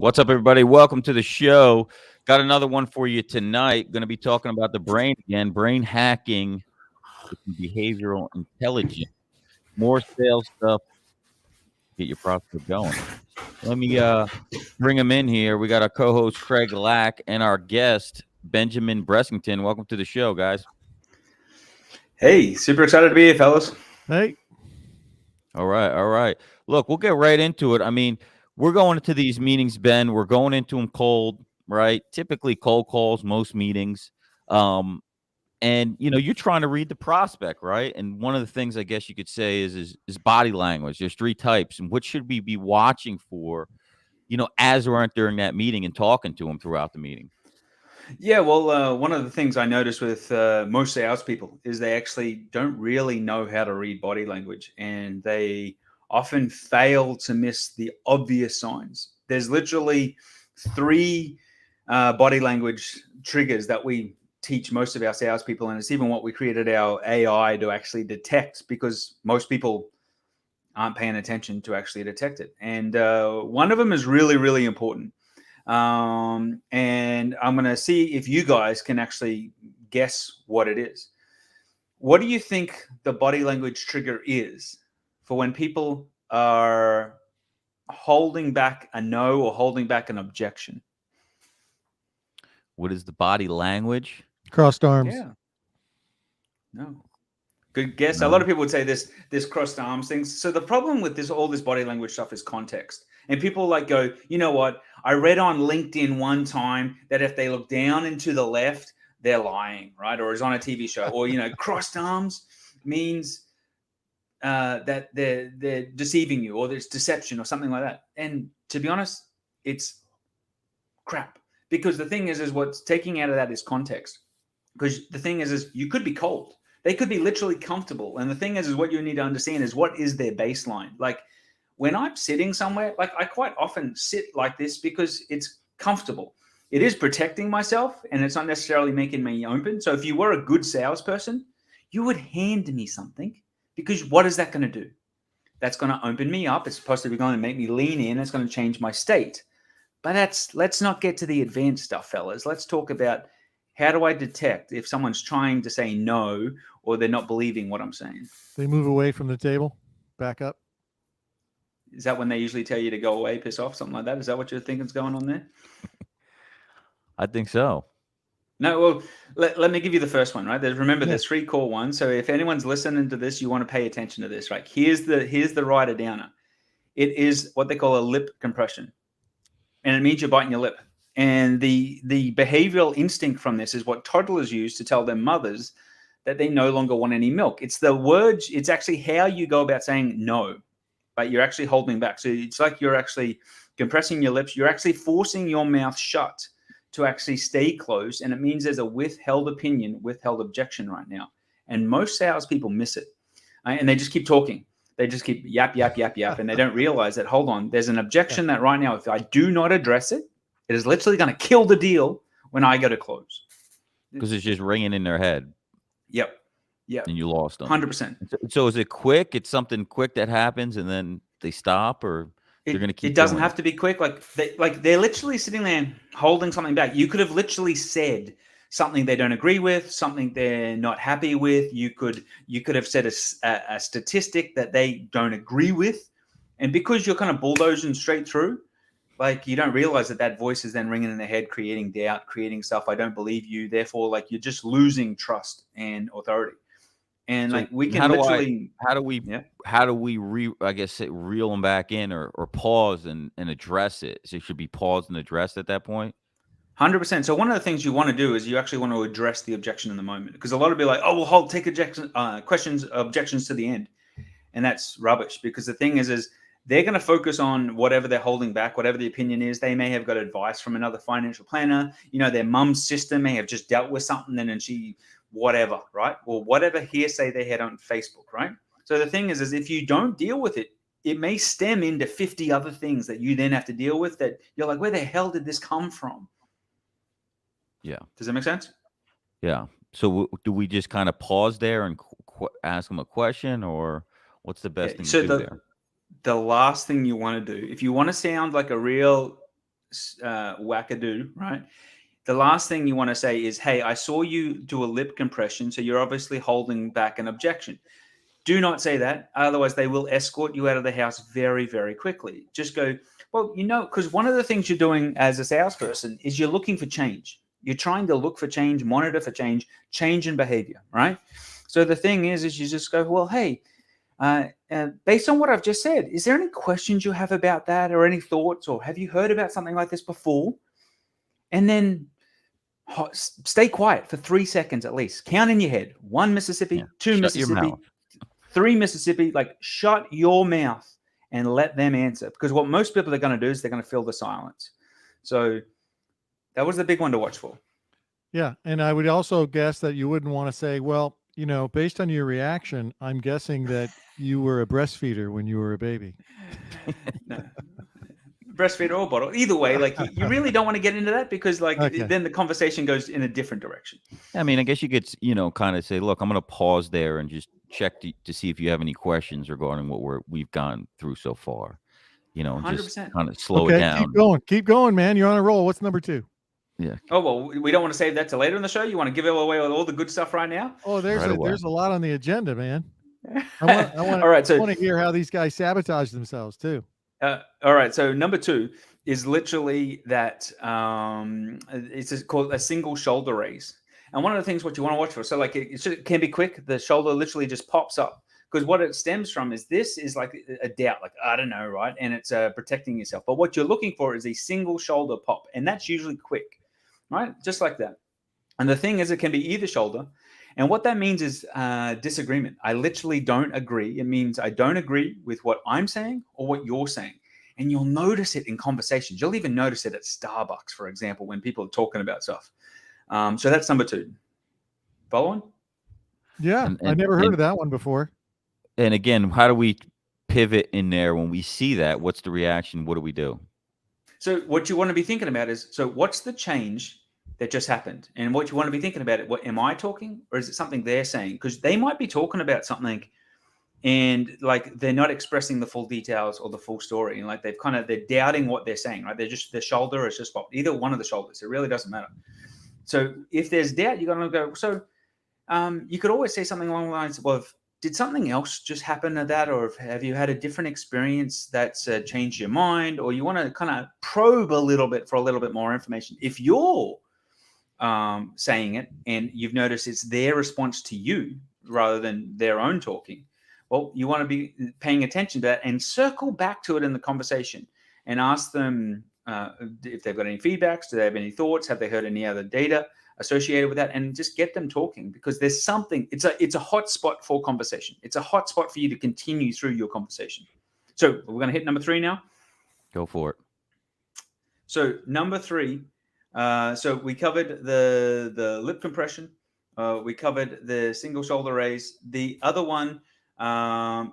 What's up, everybody? Welcome to the show. Got another one for you tonight. Going to be talking about the brain again, brain hacking, and behavioral intelligence. More sales stuff. Get your prospect going. Let me bring him in here. We got our co-host Craig Lack and our guest Benjamin Bressington. Welcome to the show, guys. Hey, super excited to be here, fellas. Hey. All right. Look, we'll get right into it. I mean, we're going into these meetings, Ben. We're going into them cold, right? Typically cold calls, most meetings. And you're trying to read the prospect, right? And one of the things I guess you could say is body language. There's three types, and what should we be watching for, as we're during that meeting and talking to them throughout the meeting? Yeah, well, one of the things I noticed with most salespeople is they actually don't really know how to read body language, and they often fail to miss the obvious signs. There's literally three body language triggers that we teach most of our salespeople, and it's even what we created our AI to actually detect, because most people aren't paying attention to actually detect it. And one of them is really, really important. And I'm going to see if you guys can actually guess what it is. What do you think the body language trigger is for when people are holding back a no or holding back an objection? What is the body language? Crossed arms. Yeah. No. Good guess. No. A lot of people would say this crossed arms things. So the problem with all this body language stuff is context. And people go, you know what? I read on LinkedIn one time that if they look down and to the left, they're lying, right? Or it's on a TV show. Or, crossed arms means that they're deceiving you, or there's deception or something like that. And to be honest, it's crap. Because the thing is what's taking out of that is context. Because the thing is you could be cold. They could be literally comfortable. And the thing is what you need to understand is what is their baseline. Like when I'm sitting somewhere, I quite often sit like this because it's comfortable. It is protecting myself, and it's not necessarily making me open. So if you were a good salesperson, you would hand me something, because what is that going to do? That's going to open me up. It's supposed to be going to make me lean in. It's going to change my state. But let's not get to the advanced stuff, fellas. Let's talk about how do I detect if someone's trying to say no or they're not believing what I'm saying? They move away from the table, back up. Is that when they usually tell you to go away, piss off, something like that? Is that what you're thinking is going on there? I think so. No, well, let me give you the first one, right? Remember, there's three core ones. So if anyone's listening to this, you want to pay attention to this, right? Here's the writer downer. It is what they call a lip compression. And it means you're biting your lip. And the behavioral instinct from this is what toddlers use to tell their mothers that they no longer want any milk. It's the words. It's actually how you go about saying no, but you're actually holding back. So it's like you're actually compressing your lips. You're actually forcing your mouth shut to actually stay closed. And it means there's a withheld opinion, withheld objection right now. And most salespeople miss it. And they just keep talking. They just keep yap, yap, yap, yap. And they don't realize that, hold on, there's an objection that right now, if I do not address it, it is literally going to kill the deal when I go to close. Because it's just ringing in their head. Yep. And you lost them. 100%. So is it quick? It's something quick that happens and then they stop, or they're going to keep It doesn't going? have to be quick. They're literally sitting there holding something back. You could have literally said something they don't agree with, something they're not happy with. You could have said a statistic that they don't agree with. And because you're kind of bulldozing straight through, you don't realize that voice is then ringing in their head, creating doubt, creating stuff. I don't believe you. Therefore, you're just losing trust and authority. And So we can how do we reel them back in or pause and address it? So it should be paused and addressed at that point. 100%. So one of the things you want to do is you actually want to address the objection in the moment, because a lot of people are like, oh, well, take objections to the end. And that's rubbish, because the thing is they're going to focus on whatever they're holding back, whatever the opinion is. They may have got advice from another financial planner. Their mum's sister may have just dealt with something and she, whatever, right? Or whatever hearsay they had on Facebook, right? So the thing is if you don't deal with it, it may stem into 50 other things that you then have to deal with that you're like, where the hell did this come from? Yeah. Does that make sense? Yeah. So do we just kind of pause there and ask them a question, or what's the best thing to do there? The last thing you want to do, if you want to sound like a real wackadoo, right? The last thing you want to say is, hey, I saw you do a lip compression, so you're obviously holding back an objection. Do not say that. Otherwise, they will escort you out of the house very, very quickly. Just go, well, because one of the things you're doing as a salesperson is you're looking for change. You're trying to look for change, monitor for change in behavior, right? So the thing is you just go, well, hey, based on what I've just said, is there any questions you have about that or any thoughts, or have you heard about something like this before? And then stay quiet for 3 seconds at least. Count in your head. 1 Mississippi, 2 Shut Mississippi, your mouth. 3 Mississippi. Like, shut your mouth and let them answer. Because what most people are going to do is they're going to fill the silence. So that was the big one to watch for. Yeah. And I would also guess that you wouldn't want to say, well, based on your reaction, I'm guessing that you were a breastfeeder when you were a baby. No. Breastfeeder or bottle. Either way, like you really don't want to get into that, because then the conversation goes in a different direction. I mean, I guess you could, kind of say, look, I'm going to pause there and just check to see if you have any questions regarding what we've gone through so far. And 100%. just kind of slow it down. Keep going, man. You're on a roll. What's number 2? Yeah. Oh, well, we don't want to save that till later in the show. You want to give away all the good stuff right now? Oh, there's a lot on the agenda, man. I All right, want to hear how these guys sabotage themselves too. All right, so number 2 is literally that it's called a single shoulder raise. And one of the things what you want to watch for, so like it can be quick. The shoulder literally just pops up, because what it stems from is this is like a doubt, like, I don't know, right? And it's protecting yourself. But what you're looking for is a single shoulder pop, and that's usually quick, right? Just like that. And the thing is, it can be either shoulder. And what that means is disagreement. I literally don't agree. It means I don't agree with what I'm saying or what you're saying. And you'll notice it in conversations. You'll even notice it at Starbucks, for example, when people are talking about stuff. So that's number 2. Follow on? Yeah, I never heard of that one before. And again, how do we pivot in there when we see that? What's the reaction? What do we do? So what you want to be thinking about is, so what's the change that just happened? And what you want to be thinking about it, what am I talking, or is it something they're saying? Because they might be talking about something and like they're not expressing the full details or the full story, and like they're doubting what they're saying, right? Their shoulder is just popped, either one of the shoulders. It really doesn't matter. So if there's doubt, you're going to go, so you could always say something along the lines of, did something else just happen to that? Or have you had a different experience that's changed your mind? Or you want to kind of probe a little bit for a little bit more information. If you're saying it and you've noticed it's their response to you rather than their own talking, well, you want to be paying attention to that and circle back to it in the conversation and ask them if they've got any feedbacks, do they have any thoughts, have they heard any other data associated with that, and just get them talking, because there's something, it's a hot spot for conversation. It's a hot spot for you to continue through your conversation. So we're going to hit number 3 now. Go for it. So number 3, so we covered the lip compression. We covered the single shoulder raise. The other one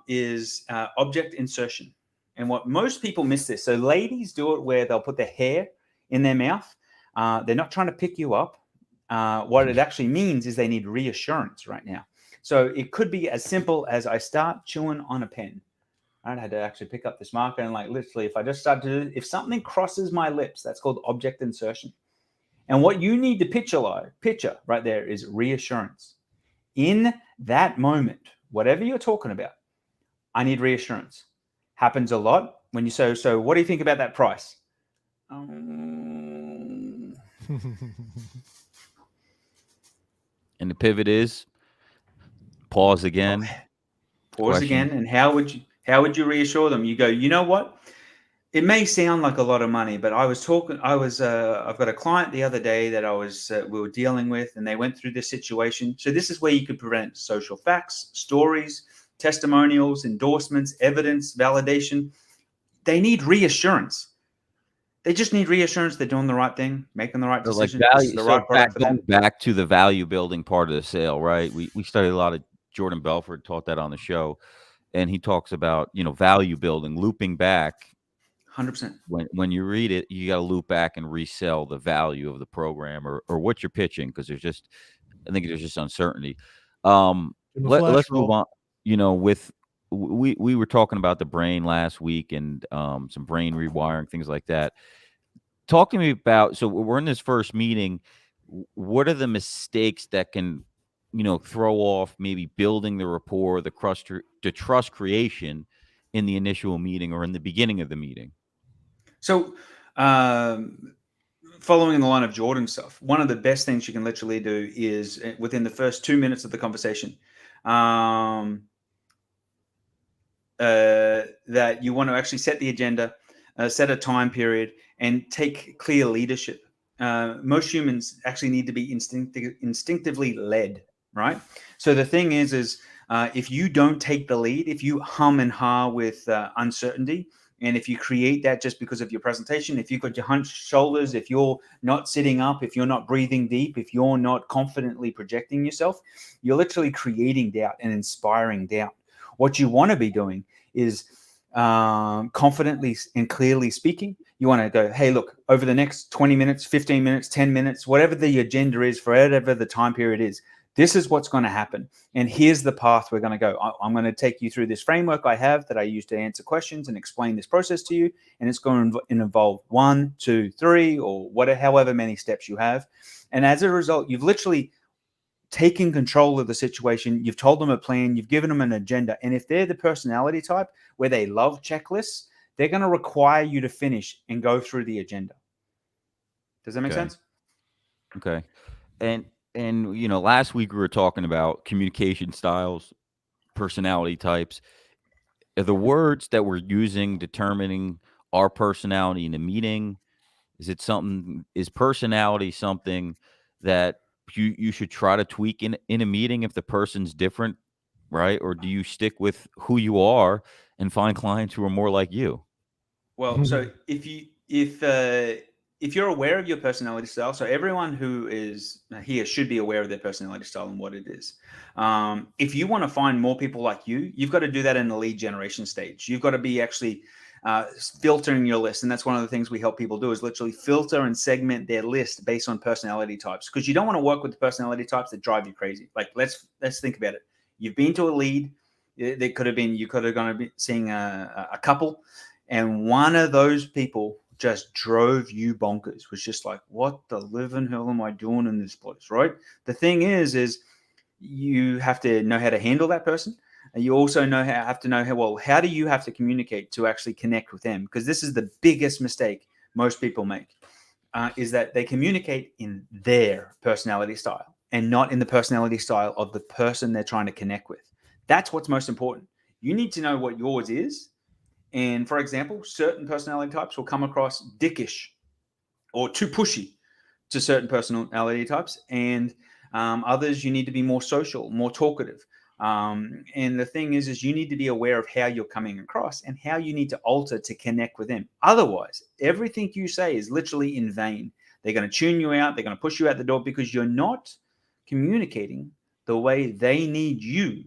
is object insertion. And what most people miss this. So ladies do it where they'll put their hair in their mouth. They're not trying to pick you up. What it actually means is they need reassurance right now. So it could be as simple as I start chewing on a pen. I had to actually pick up this marker and like literally, if I just start to, if something crosses my lips, that's called object insertion. And what you need to picture right there is reassurance. In that moment, whatever you're talking about, I need reassurance. Happens a lot when you say, so what do you think about that price? And the pivot is pause again. Pause again. And how would you reassure them? You go, you know what? It may sound like a lot of money, but I've got a client the other day that we were dealing with, and they went through this situation. So this is where you could present social facts, stories, testimonials, endorsements, evidence, validation. They need reassurance. They just need reassurance they're doing the right thing, making the right decision. Back to the value building part of the sale, right? We studied a lot of Jordan Belfort, taught that on the show, and he talks about value building, looping back. 100%. When you read it, you got to loop back and resell the value of the program or what you're pitching, because I think there's just uncertainty. Let's move on. We were talking about the brain last week and some brain rewiring, things like that. talk to me about, so we're in this first meeting. What are the mistakes that can, throw off maybe building the rapport, the trust creation in the initial meeting or in the beginning of the meeting? So, following the line of Jordan stuff, one of the best things you can literally do is within the first 2 minutes of the conversation, that you want to actually set the agenda, set a time period, and take clear leadership. Most humans actually need to be instinctively led, right? So the thing is if you don't take the lead, if you hum and ha with uncertainty, and if you create that just because of your presentation, if you've got your hunched shoulders, if you're not sitting up, if you're not breathing deep, if you're not confidently projecting yourself, you're literally creating doubt and inspiring doubt. What you want to be doing is confidently and clearly speaking. You want to go, hey, look, over the next 20 minutes, 15 minutes, 10 minutes, whatever the agenda is for whatever the time period is, this is what's going to happen. And here's the path we're going to go. I'm going to take you through this framework I have that I use to answer questions and explain this process to you. And it's going to involve 1, 2, 3, or whatever, however many steps you have. And as a result, you've literally taken control of the situation. You've told them a plan. You've given them an agenda. And if they're the personality type where they love checklists, they're going to require you to finish and go through the agenda. Does that make sense? Okay. And last week we were talking about communication styles, personality types. Are the words that we're using determining our personality in a meeting? Is personality something that you should try to tweak in a meeting if the person's different, right? Or do you stick with who you are and find clients who are more like you? Well, so if you're aware of your personality style, so everyone who is here should be aware of their personality style and what it is. If you want to find more people like you, you've got to do that in the lead generation stage. You've got to be actually filtering your list. And that's one of the things we help people do is literally filter and segment their list based on personality types, because you don't want to work with the personality types that drive you crazy. Like, let's think about it. You've been to a lead. You could have gone to be seeing a couple, and one of those people just drove you bonkers. Was just like, what the living hell am I doing in this place, right? The thing is you have to know how to handle that person. And you also have to know how do you have to communicate to actually connect with them? Because this is the biggest mistake most people make, is that they communicate in their personality style and not in the personality style of the person they're trying to connect with. That's what's most important. You need to know what yours is. And for example, certain personality types will come across dickish or too pushy to certain personality types. And others, you need to be more social, more talkative. And the thing is you need to be aware of how you're coming across and how you need to alter to connect with them. Otherwise, everything you say is literally in vain. They're going to tune you out. They're going to push you out the door because you're not communicating the way they need you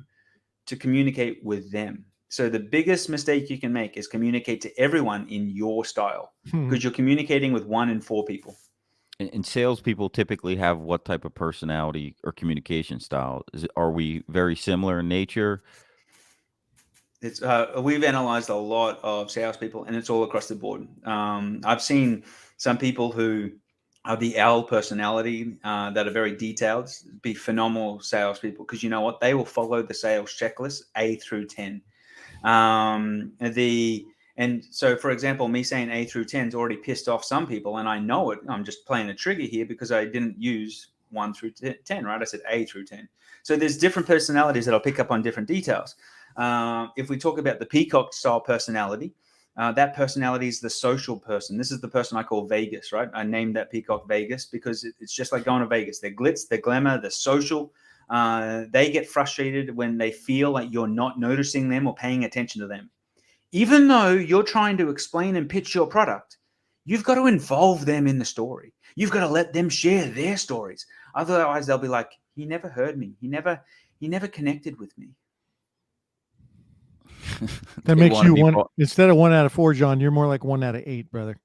to communicate with them. So the biggest mistake you can make is communicate to everyone in your style, because you're communicating with 1 in 4 people. And salespeople typically have what type of personality or communication style? Are we very similar in nature? It's we've analyzed a lot of salespeople, and it's all across the board. I've seen some people who are the owl personality that are very detailed, be phenomenal salespeople, because you know what? They will follow the sales checklist A through 10. And so, for example, me saying A through 10 has already pissed off some people, and I know it. I'm just playing a trigger here because I didn't use 1 through 10, right? I said A through 10. So there's different personalities that I'll pick up on different details. If we talk about the peacock style personality, that personality is the social person. This is the person I call Vegas, right? I named that peacock Vegas because it's just like going to Vegas. They're glitz, they're glamour, they're social. They get frustrated when they feel like you're not noticing them or paying attention to them. Even though you're trying to explain and pitch your product, you've got to involve them in the story. You've got to let them share their stories. Otherwise, they'll be like, he never heard me. He never connected with me. That makes you one instead of 1 out of 4, John. You're more like 1 out of 8, brother.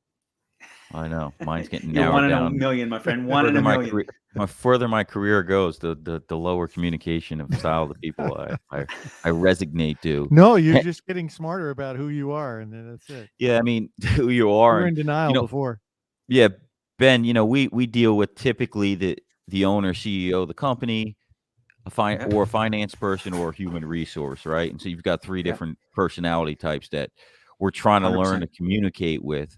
I know. Mine's getting You're narrowed 1 in down. a million, my friend. 1 in a million. The further my career goes, the lower communication of style of the people I resonate to. No, you're just getting smarter about who you are, and then that's it. Yeah, I mean, who you are. You were in denial before. Yeah, Ben, we deal with typically the owner, CEO of the company, Yeah. or a finance person or a human resource, right? And so you've got three Yeah. different personality types that we're trying to learn 100%. to communicate with.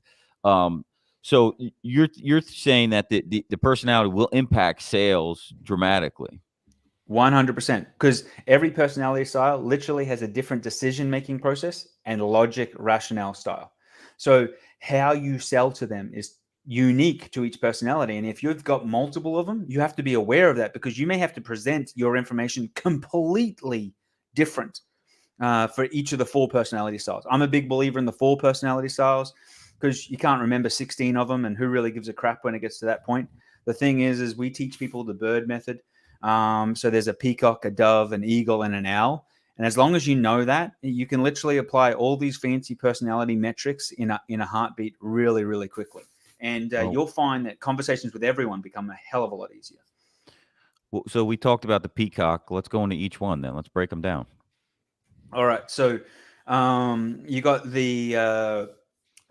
So you're saying that the personality will impact sales dramatically. 100%, because every personality style literally has a different decision-making process and logic rationale style. So how you sell to them is unique to each personality. And if you've got multiple of them, you have to be aware of that, because you may have to present your information completely different for each of the 4 personality styles. I'm a big believer in the 4 personality styles, because you can't remember 16 of them, and who really gives a crap when it gets to that point. The thing is we teach people the bird method. So there's a peacock, a dove, an eagle, and an owl. And as long as you know that, you can literally apply all these fancy personality metrics in a heartbeat really, really quickly. And you'll find that conversations with everyone become a hell of a lot easier. Well, so we talked about the peacock. Let's go into each one then. Let's break them down. All right. So you got the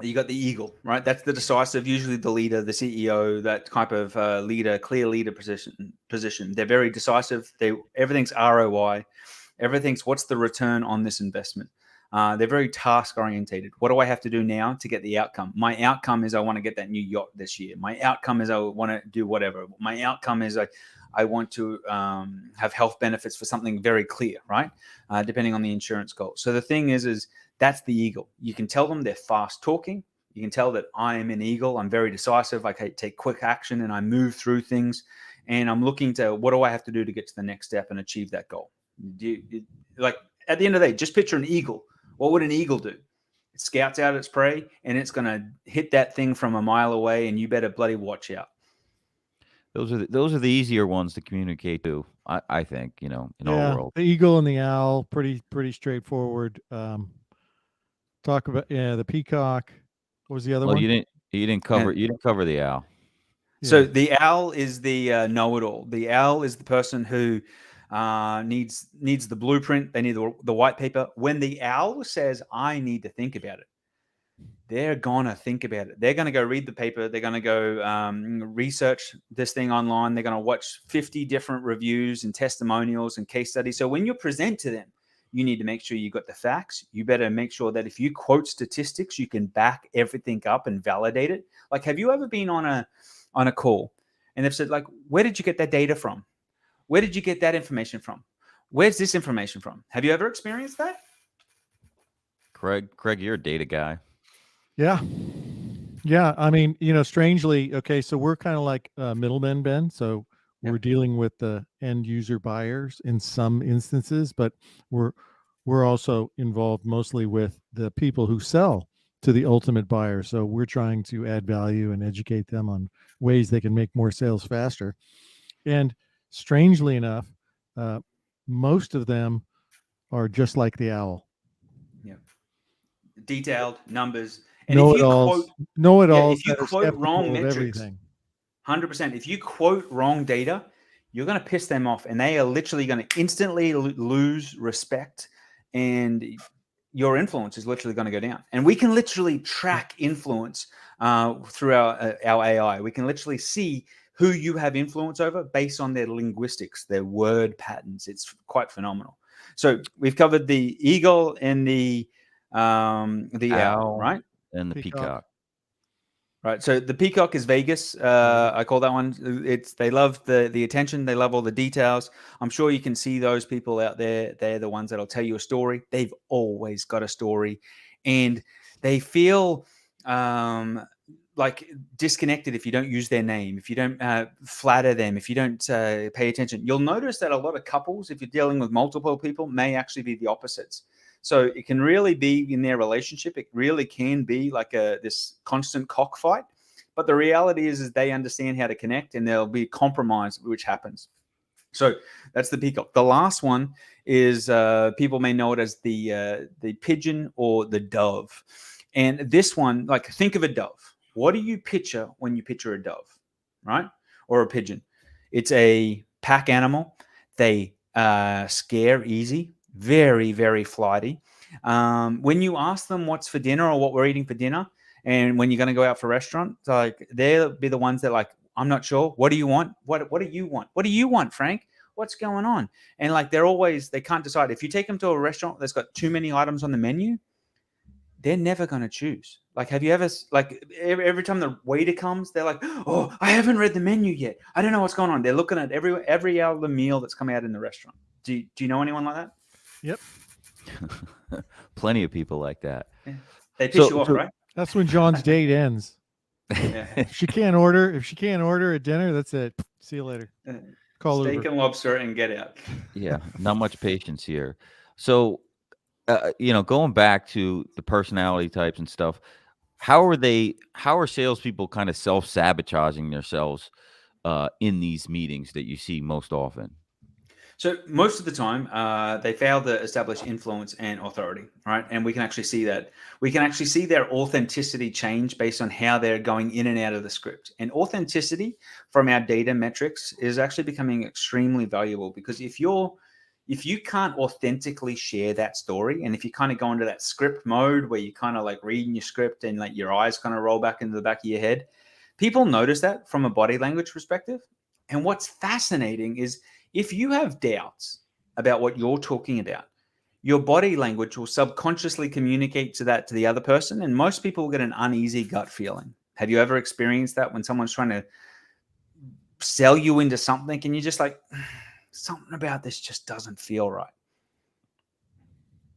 eagle, right? That's the decisive, usually the leader, the CEO, that type of leader, clear leader position. They're very decisive. Everything's ROI. Everything's what's the return on this investment. They're very task orientated. What do I have to do now to get the outcome? My outcome is I want to get that new yacht this year. My outcome is I want to do whatever. My outcome is I want to have health benefits for something very clear, right? Depending on the insurance goal. So the thing is that's the eagle. You can tell them they're fast talking. You can tell that I am an eagle. I'm very decisive. I take quick action and I move through things. And I'm looking to what do I have to do to get to the next step and achieve that goal? Like at the end of the day, just picture an eagle. What would an eagle do? It scouts out its prey and it's going to hit that thing from a mile away, and you better bloody watch out. Those are the easier ones to communicate to. I think in our world. The eagle and the owl, pretty straightforward. Talk about the peacock. What was the other one? You didn't cover the owl. So the owl is the know-it-all. The owl is the person who needs the blueprint. They need the white paper. When the owl says, I need to think about it, they're going to think about it. They're going to go read the paper. They're going to go research this thing online. They're going to watch 50 different reviews and testimonials and case studies. So when you present to them, you need to make sure you got the facts. You better make sure that if you quote statistics, you can back everything up and validate it. Like, have you ever been on a call and they've said, like, where did you get that data from? Where did you get that information from? Where's this information from? Have you ever experienced that? Craig, you're a data guy. Yeah. I mean, strangely, okay, so we're kind of like middlemen, Ben. So we're dealing with the end user buyers in some instances, but we're also involved mostly with the people who sell to the ultimate buyer. So we're trying to add value and educate them on ways they can make more sales faster. And strangely enough, most of them are just like the owl. Yeah. Detailed numbers. And know-it-alls. If you quote wrong metrics, everything. 100%. If you quote wrong data, you're going to piss them off, and they are literally going to instantly lose respect, and your influence is literally going to go down. And we can literally track influence through our AI. We can literally see who you have influence over based on their linguistics, their word patterns. It's quite phenomenal. So we've covered the eagle and the owl, right? And the peacock. Right. So the peacock is Vegas. I call that one. They love the attention. They love all the details. I'm sure you can see those people out there. They're the ones that'll tell you a story. They've always got a story, and they feel like disconnected if you don't use their name, if you don't flatter them, if you don't pay attention. You'll notice that a lot of couples, if you're dealing with multiple people, may actually be the opposites. So it can really be in their relationship. It really can be like this constant cockfight. But the reality is they understand how to connect, and there'll be compromise, which happens. So that's the peacock. The last one is people may know it as the pigeon or the dove. And this one, like, think of a dove. What do you picture when you picture a dove, right? Or a pigeon? It's a pack animal. They scare easy. Very, very flighty. When you ask them what's for dinner or what we're eating for dinner, And when you're going to go out for a restaurant, like they'll be the ones that like, I'm not sure. What do you want? What do you want? What do you want, Frank? What's going on? And like they can't decide. If you take them to a restaurant that's got too many items on the menu, they're never going to choose. Like, have you ever, like, every time the waiter comes, they're like, oh, I haven't read the menu yet. I don't know what's going on. They're looking at every hour of the meal that's coming out in the restaurant. Do you know anyone like that? Yep. Plenty of people like that. Yeah. They piss you off, right? That's when John's date ends. Yeah. If she can't order at dinner, that's it. See you later. Call Steak Uber. and lobster and get out. Yeah, not much patience here. So, going back to the personality types and stuff, how are salespeople kind of self-sabotaging themselves in these meetings that you see most often? So most of the time, they fail to establish influence and authority, right? And we can actually see that. We can actually see their authenticity change based on how they're going in and out of the script. And authenticity from our data metrics is actually becoming extremely valuable, because if you can't authentically share that story, and if you kind of go into that script mode where you kind of like reading your script and like your eyes kind of roll back into the back of your head, people notice that from a body language perspective. And what's fascinating is, if you have doubts about what you're talking about, your body language will subconsciously communicate to the other person. And most people will get an uneasy gut feeling. Have you ever experienced that when someone's trying to sell you into something and you're just like, something about this just doesn't feel right?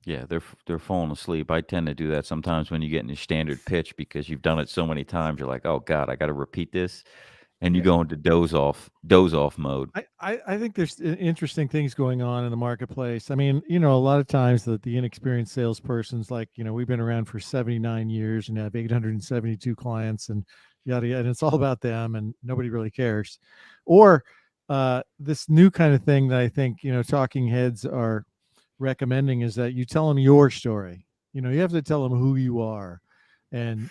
Yeah, they're falling asleep. I tend to do that sometimes when you get in your standard pitch, because you've done it so many times. You're like, oh God, I got to repeat this. And you go into doze off mode. I think there's interesting things going on in the marketplace. I mean, a lot of times the inexperienced salesperson's like, we've been around for 79 years and have 872 clients and yada yada, and it's all about them and nobody really cares. Or this new kind of thing that I think talking heads are recommending is that you tell them your story. You have to tell them who you are, and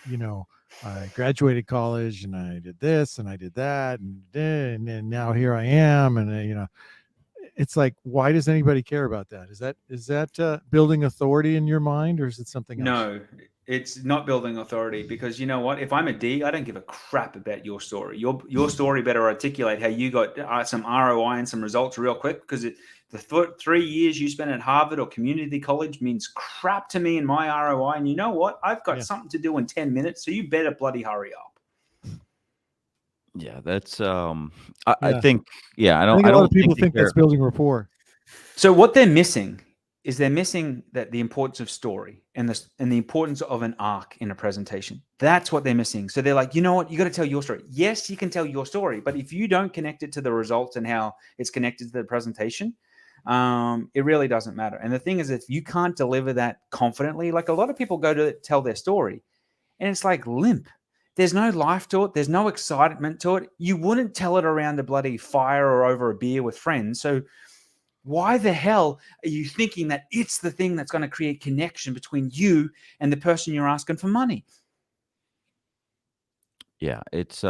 I graduated college and I did this and I did that and now here I am, and it's like, why does anybody care about that? Is that building authority in your mind, or is it something else? No, it's not building authority, because you know what? If I'm a D, I don't give a crap about your story. Your story better articulate how you got some ROI and some results real quick, because the 3 years you spent at Harvard or community college means crap to me in my ROI. And you know what? I've got something to do in 10 minutes, so you better bloody hurry up. Yeah, that's I think I don't a lot of people think that's building rapport. So what they're missing is that the importance of story and the importance of an arc in a presentation. That's what they're missing. So they're like, you know what? You got to tell your story. Yes, you can tell your story, but if you don't connect it to the results and how it's connected to the presentation, it really doesn't matter. And the thing is, if you can't deliver that confidently, like a lot of people go to tell their story and it's like limp. There's no life to it. There's no excitement to it. You wouldn't tell it around a bloody fire or over a beer with friends. So why the hell are you thinking that it's the thing that's going to create connection between you and the person you're asking for money? Yeah, it's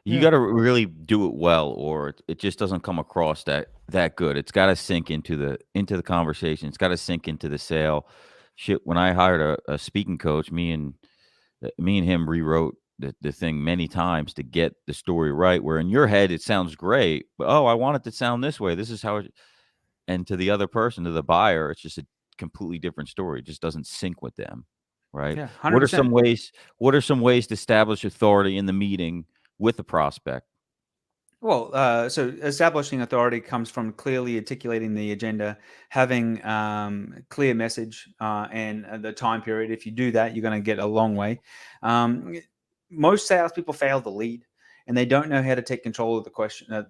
you got to really do it well, or it just doesn't come across that good. It's got to sink into the conversation. It's got to sink into the sale. Shit, when I hired a speaking coach, me and him rewrote the thing many times to get the story right, where in your head it sounds great, but I want it to sound this way. This is how it, and to the other person, to the buyer, it's just a completely different story. It just doesn't sync with them, right? Yeah, 100%. What are some ways to establish authority in the meeting with the prospect? Well, so establishing authority comes from clearly articulating the agenda, having clear message and the time period. If you do that, you're going to get a long way. Most salespeople fail to lead, and they don't know how to take control of the question,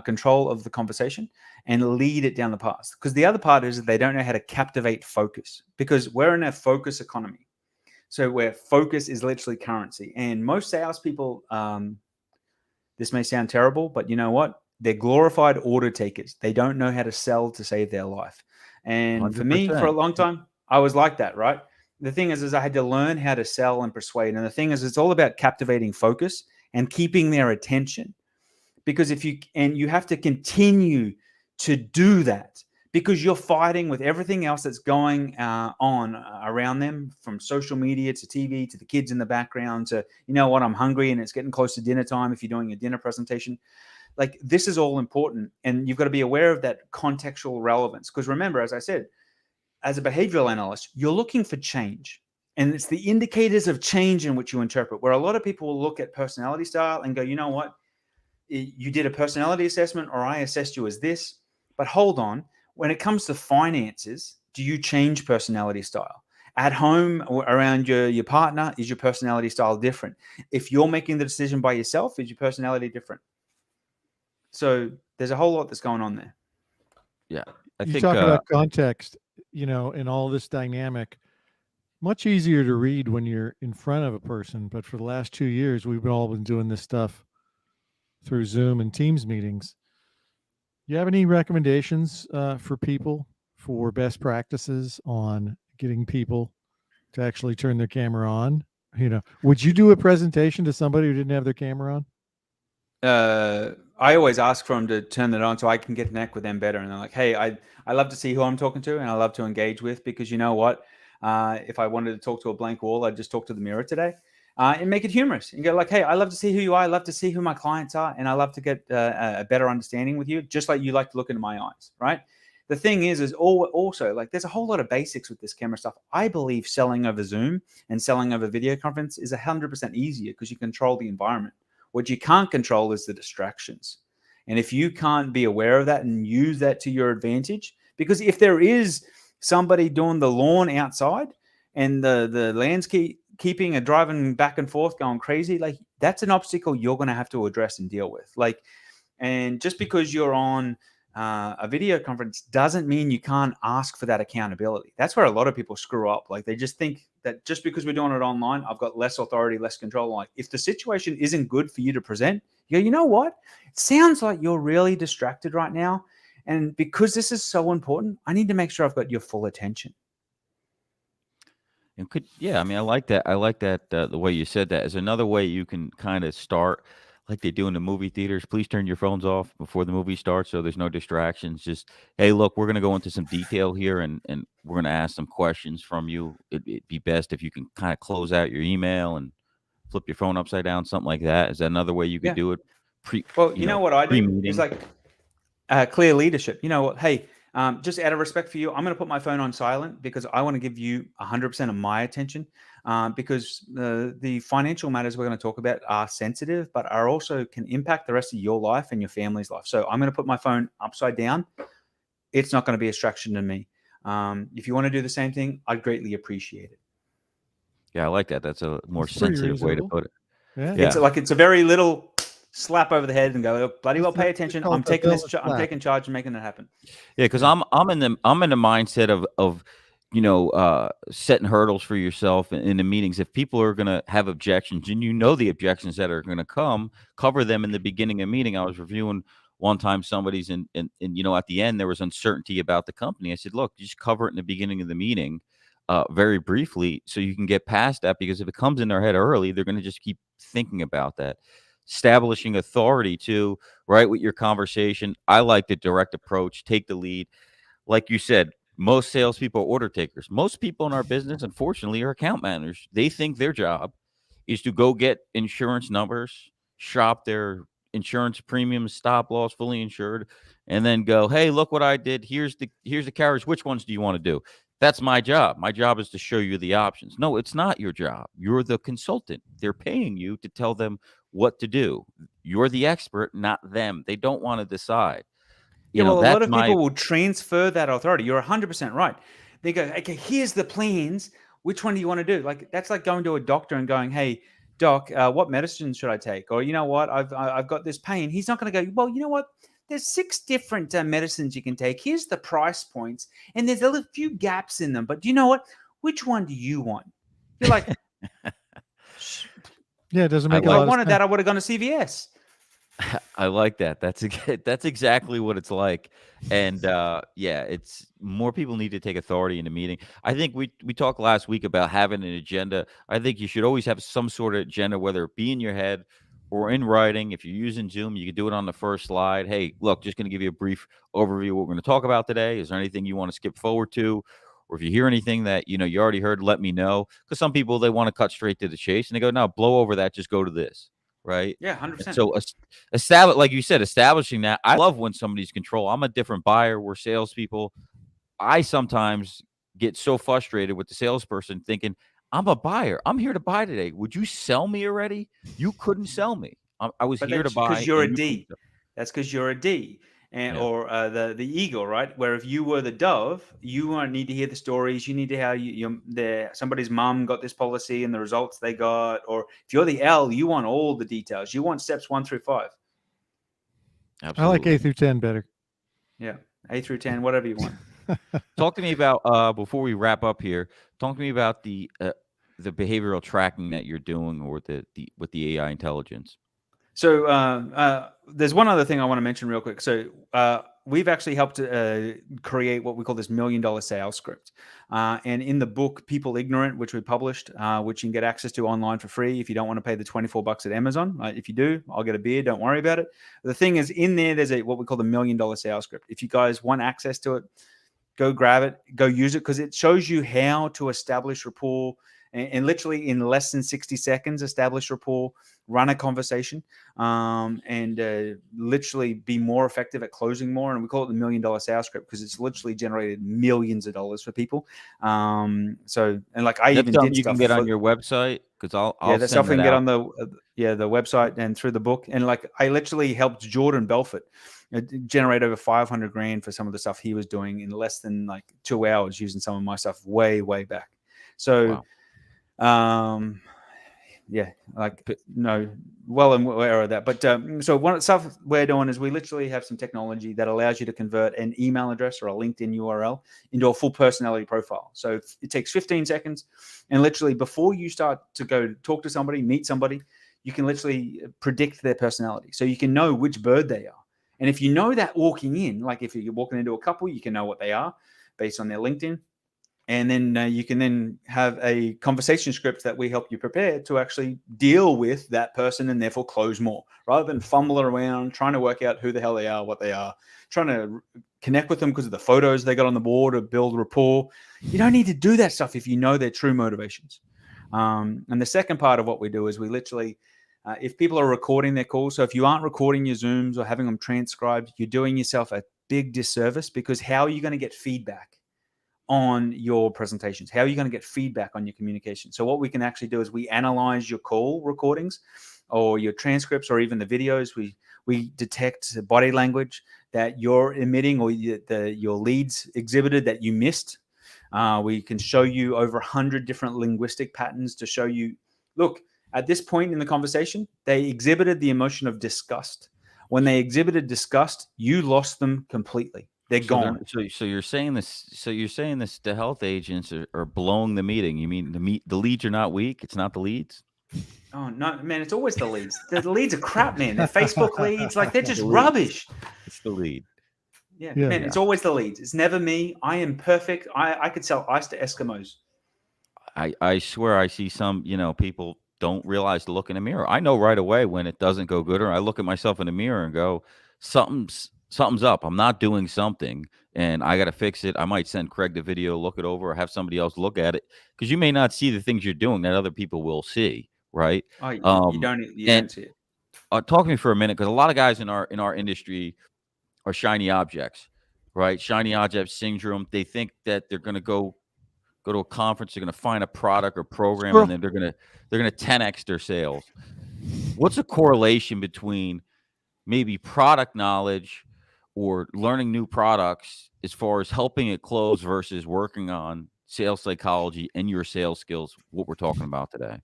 control of the conversation, and lead it down the path. Because the other part is that they don't know how to captivate focus, because we're in a focus economy. So where focus is literally currency, and most salespeople. This may sound terrible, but you know what? They're glorified order takers. They don't know how to sell to save their life. And 100%. For me, for a long time, I was like that, right? The thing is I had to learn how to sell and persuade. And the thing is, it's all about captivating focus and keeping their attention. Because you have to continue to do that, because you're fighting with everything else that's going on around them, from social media to TV to the kids in the background to, you know what, I'm hungry and it's getting close to dinner time if you're doing a dinner presentation. Like, this is all important, and you've got to be aware of that contextual relevance. Because remember, as I said, as a behavioral analyst, you're looking for change. And it's the indicators of change in which you interpret, where a lot of people will look at personality style and go, you know what, you did a personality assessment, or I assessed you as this. But hold on, when it comes to finances, do you change personality style? At home or around your partner, is your personality style different? If you're making the decision by yourself, is your personality different? So there's a whole lot that's going on there. Yeah. You talk about context, you know, in all this dynamic, much easier to read when you're in front of a person. But for the last 2 years, we've all been doing this stuff through Zoom and Teams meetings. You have any recommendations for people for best practices on getting people to actually turn their camera on? You know, would you do a presentation to somebody who didn't have their camera on? I always ask for them to turn it on so I can get connect with them better. And they're like, hey, I love to see who I'm talking to, and I love to engage with, because you know what? If I wanted to talk to a blank wall, I'd just talk to the mirror today. And make it humorous. And go like, hey, I love to see who you are. I love to see who my clients are. And I love to get a better understanding with you, just like you like to look into my eyes, right? The thing is also, like, there's a whole lot of basics with this camera stuff. I believe selling over Zoom and selling over video conference is 100% easier because you control the environment. What you can't control is the distractions. And if you can't be aware of that and use that to your advantage, because if there is somebody doing the lawn outside and the landscaping and driving back and forth going crazy, like, that's an obstacle you're going to have to address and deal with. Like, and just because you're on a video conference doesn't mean you can't ask for that accountability. That's where a lot of people screw up. Like, they just think that just because we're doing it online, I've got less authority, less control. Like, if the situation isn't good for you to present, you go, you know what? It sounds like you're really distracted right now. And because this is so important, I need to make sure I've got your full attention. And I mean, I like that. I like that the way you said that is another way you can kind of start, like they do in the movie theaters. Please turn your phones off before the movie starts, so there's no distractions. Just, hey, look, we're going to go into some detail here, and we're going to ask some questions from you. It'd be best if you can kind of close out your email and flip your phone upside down, something like that. Is that another way you could do it? You know what I do is like clear leadership. You know what? Hey, just out of respect for you, I'm going to put my phone on silent because I want to give you 100% of my attention, because the financial matters we're going to talk about are sensitive, but are also can impact the rest of your life and your family's life. So I'm going to put my phone upside down. It's not going to be a distraction to me. If you want to do the same thing, I'd greatly appreciate it. Yeah, I like that. That's a more sensitive way to put it. Yeah. It's a very little slap over the head and go, oh, bloody well, pay attention. I'm taking this. I'm taking charge and making it happen. Yeah, because I'm in the mindset of setting hurdles for yourself in the meetings. If people are going to have objections, and you know the objections that are going to come, cover them in the beginning of the meeting. I was reviewing one time somebody's and at the end there was uncertainty about the company. I said, look, just cover it in the beginning of the meeting, very briefly, so you can get past that, because if it comes in their head early, they're going to just keep thinking about that. Establishing authority too, right, with your conversation. I like the direct approach, take the lead. Like you said, most salespeople are order takers. Most people in our business, unfortunately, are account managers. They think their job is to go get insurance numbers, shop their insurance premiums, stop loss, fully insured, and then go, hey, look what I did. Here's the carriers. Which ones do you want to do? That's my job. My job is to show you the options. No, it's not your job. You're the consultant. They're paying you to tell them what to do. You're the expert, not them. They don't want to decide. A lot of people will transfer that authority. You're 100% right. They go, okay, here's the plans. Which one do you want to do? Like, that's like going to a doctor and going, hey, doc, what medicine should I take? Or, you know what, I've got this pain. He's not going to go, well, you know what? There's 6 different medicines you can take. Here's the price points. And there's a few gaps in them. But do you know what? Which one do you want? You're like, yeah, it doesn't make a lot of sense. If I wanted that, I would have gone to CVS. I like that. That's exactly what it's like. And it's more people need to take authority in the meeting. I think we talked last week about having an agenda. I think you should always have some sort of agenda, whether it be in your head or in writing. If you're using Zoom, you can do it on the first slide. Hey, look, just going to give you a brief overview of what we're going to talk about today. Is there anything you want to skip forward to? Or if you hear anything that, you already heard, let me know. Because some people, they want to cut straight to the chase and they go, no, blow over that. Just go to this. Right. Yeah, 100%. So establish, like you said, establishing that. I love when somebody's control. I'm a different buyer. We're salespeople. I sometimes get so frustrated with the salesperson thinking, I'm a buyer. I'm here to buy today. Would you sell me already? You couldn't sell me. I was here to buy. Because you're a D. That's because you're a D. And, Yeah. or the eagle, right? Where if you were the dove, you need to hear the stories. You need to how somebody's mom got this policy and the results they got. Or if you're the L, you want all the details. You want steps 1 through 5. Absolutely. I like A through 10 better. Yeah, A through 10, whatever you want. Talk to me about before we wrap up here. Talk to me about the behavioral tracking that you're doing, or with the AI intelligence. So there's one other thing I want to mention real quick. So we've actually helped create what we call this $1 million sales script. And in the book, People Ignorant, which we published, which you can get access to online for free if you don't want to pay the $24 at Amazon. If you do, I'll get a beer. Don't worry about it. The thing is, in there, there's what we call the $1 million sales script. If you guys want access to it, go grab it, go use it, because it shows you how to establish rapport and literally in less than 60 seconds, establish rapport, run a conversation, and literally be more effective at closing more. And we call it the $1 million sales script because it's literally generated millions of dollars for people. I That's even did you stuff can get on your website, because I'll that's send stuff we that can get out. on the website and through the book. And I literally helped Jordan Belfort generate over 500 grand for some of the stuff he was doing in less than 2 hours using some of my stuff way back. So, Wow. well and aware of that. But so one of the stuff we're doing is we literally have some technology that allows you to convert an email address or a LinkedIn URL into a full personality profile. So it takes 15 seconds, and literally before you start to go talk to somebody, meet somebody, you can literally predict their personality. So you can know which bird they are. And if you know that walking in, like if you're walking into a couple, you can know what they are based on their LinkedIn. And then you can then have a conversation script that we help you prepare to actually deal with that person and therefore close more, rather than fumble around trying to work out who the hell they are, what they are, trying to connect with them because of the photos they got on the board or build rapport. You don't need to do that stuff if you know their true motivations. And the second part of what we do is we literally, if people are recording their calls, so if you aren't recording your Zooms or having them transcribed, you're doing yourself a big disservice, because how are you going to get feedback on your presentations? How are you going to get feedback on your communication? So what we can actually do is we analyze your call recordings or your transcripts or even the videos. We detect the body language that you're emitting or your leads exhibited that you missed. We can show you over 100 different linguistic patterns to show you, look, at this point in the conversation, they exhibited the emotion of disgust. When they exhibited disgust, you lost them completely. They're gone. So you're saying this. So you're saying this. The health agents are blowing the meeting. You mean the leads are not weak? It's not the leads. Oh no, man! It's always the leads. The leads are crap, man. They're Facebook leads. They're just rubbish. It's the lead. Yeah, man. It's always the leads. It's never me. I am perfect. I could sell ice to Eskimos. I swear I see some people don't realize to look in the mirror. I know right away when it doesn't go good, or I look at myself in the mirror and go, something's up. I'm not doing something and I got to fix it. I might send Craig the video, look it over, or have somebody else look at it, because you may not see the things you're doing that other people will see. Right. Oh, you don't see it. Talk to me for a minute, because a lot of guys in our industry are shiny objects, right? Shiny object syndrome. They think that they're going to go to a conference, they're going to find a product or program, and then they're going to 10x their sales. What's a correlation between maybe product knowledge or learning new products as far as helping it close versus working on sales psychology and your sales skills, what we're talking about today?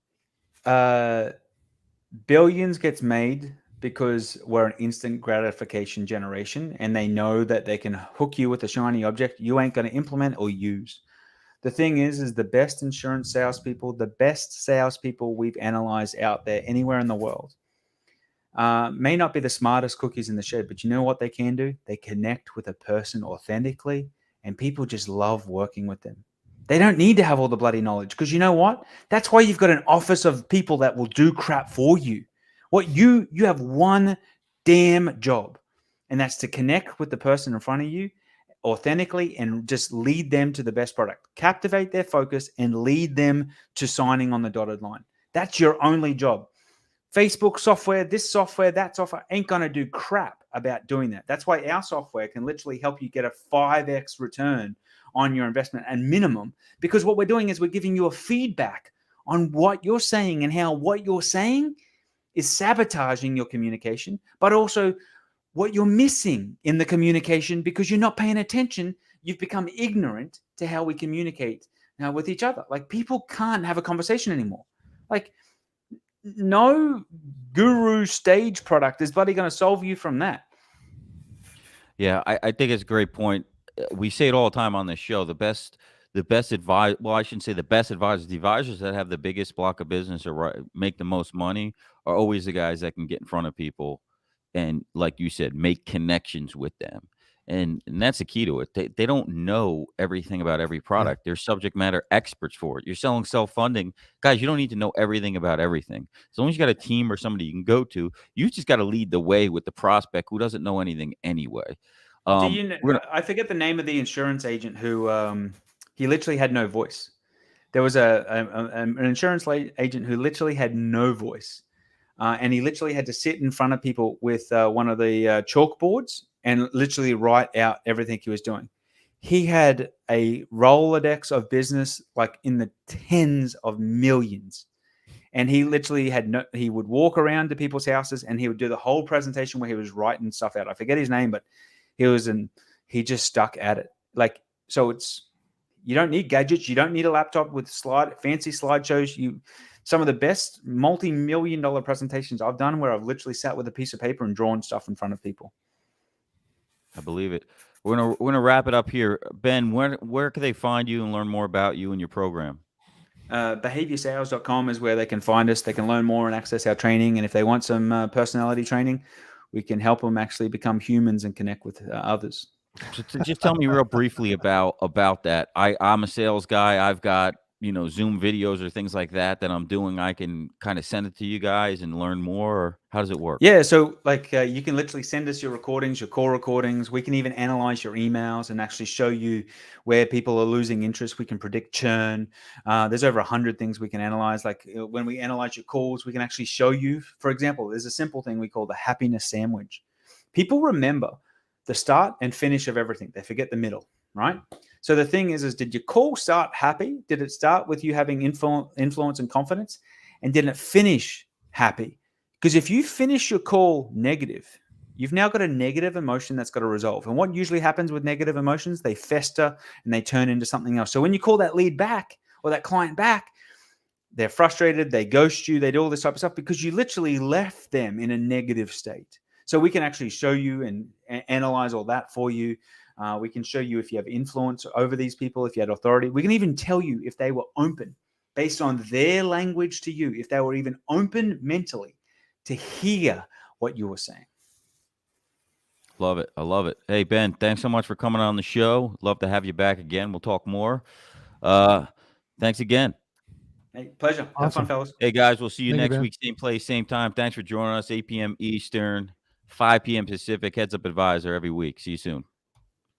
Billions gets made because we're an instant gratification generation, and they know that they can hook you with a shiny object you ain't going to implement or use. The thing is the best insurance salespeople, the best salespeople we've analyzed out there anywhere in the world, may not be the smartest cookies in the shed, but you know what they can do? They connect with a person authentically, and people just love working with them. They don't need to have all the bloody knowledge, because you know what? That's why you've got an office of people that will do crap for you. What you have one damn job, and that's to connect with the person in front of you authentically and just lead them to the best product. Captivate their focus and lead them to signing on the dotted line. That's your only job. Facebook software, this software, that software ain't going to do crap about doing that. That's why our software can literally help you get a 5x return on your investment and minimum, because what we're doing is we're giving you a feedback on what you're saying and how what you're saying is sabotaging your communication, but also what you're missing in the communication because you're not paying attention. You've become ignorant to how we communicate now with each other. Like, people can't have a conversation anymore. Like, no guru stage product is bloody going to solve you from that. Yeah, I think it's a great point. We say it all the time on this show. The best advice. Well, I shouldn't say the best advisors. The advisors that have the biggest block of business or make the most money are always the guys that can get in front of people and, like you said, make connections with them. And that's the key to it. They don't know everything about every product. They're subject matter experts for it. You're selling self-funding. Guys, you don't need to know everything about everything. As long as you got a team or somebody you can go to, you just got to lead the way with the prospect who doesn't know anything anyway. Do you know, I forget the name of the insurance agent who he literally had no voice. There was an insurance agent who literally had no voice. And he literally had to sit in front of people with one of the chalkboards and literally write out everything he was doing. He had a Rolodex of business like in the tens of millions. And he literally he would walk around to people's houses and he would do the whole presentation where he was writing stuff out. I forget his name, but he just stuck at it. Like, so you don't need gadgets. You don't need a laptop with fancy slideshows. Some of the best multi-million-dollar presentations I've done where I've literally sat with a piece of paper and drawn stuff in front of people. I believe it. We're gonna wrap it up here. Ben, where can they find you and learn more about you and your program? Behaviorsales.com is where they can find us. They can learn more and access our training. And if they want some personality training, we can help them actually become humans and connect with others. So just tell me real briefly about that. I'm a sales guy. I've got, Zoom videos or things like that I'm doing. I can kind of send it to you guys and learn more, or how does it work? Yeah. So like you can literally send us your recordings, your call recordings. We can even analyze your emails and actually show you where people are losing interest. We can predict churn. There's over 100 things we can analyze. Like when we analyze your calls, we can actually show you, for example, there's a simple thing we call the happiness sandwich. People remember the start and finish of everything. They forget the middle, right? So the thing is did your call start happy? Did it start with you having influence and confidence? And did it finish happy? Because if you finish your call negative, you've now got a negative emotion that's got to resolve. And what usually happens with negative emotions, they fester and they turn into something else. So when you call that lead back or that client back, they're frustrated, they ghost you, they do all this type of stuff because you literally left them in a negative state. So we can actually show you and analyze all that for you. We can show you if you have influence over these people, if you had authority. We can even tell you if they were open based on their language to you, if they were even open mentally to hear what you were saying. Love it. I love it. Hey, Ben, thanks so much for coming on the show. Love to have you back again. We'll talk more. Thanks again. Hey, pleasure. Awesome. Have fun, fellas. Hey, guys, we'll see you Thank you, next Ben. week, same place, same time. Thanks for joining us, 8 p.m. Eastern, 5 p.m. Pacific. Heads Up Advisor every week. See you soon.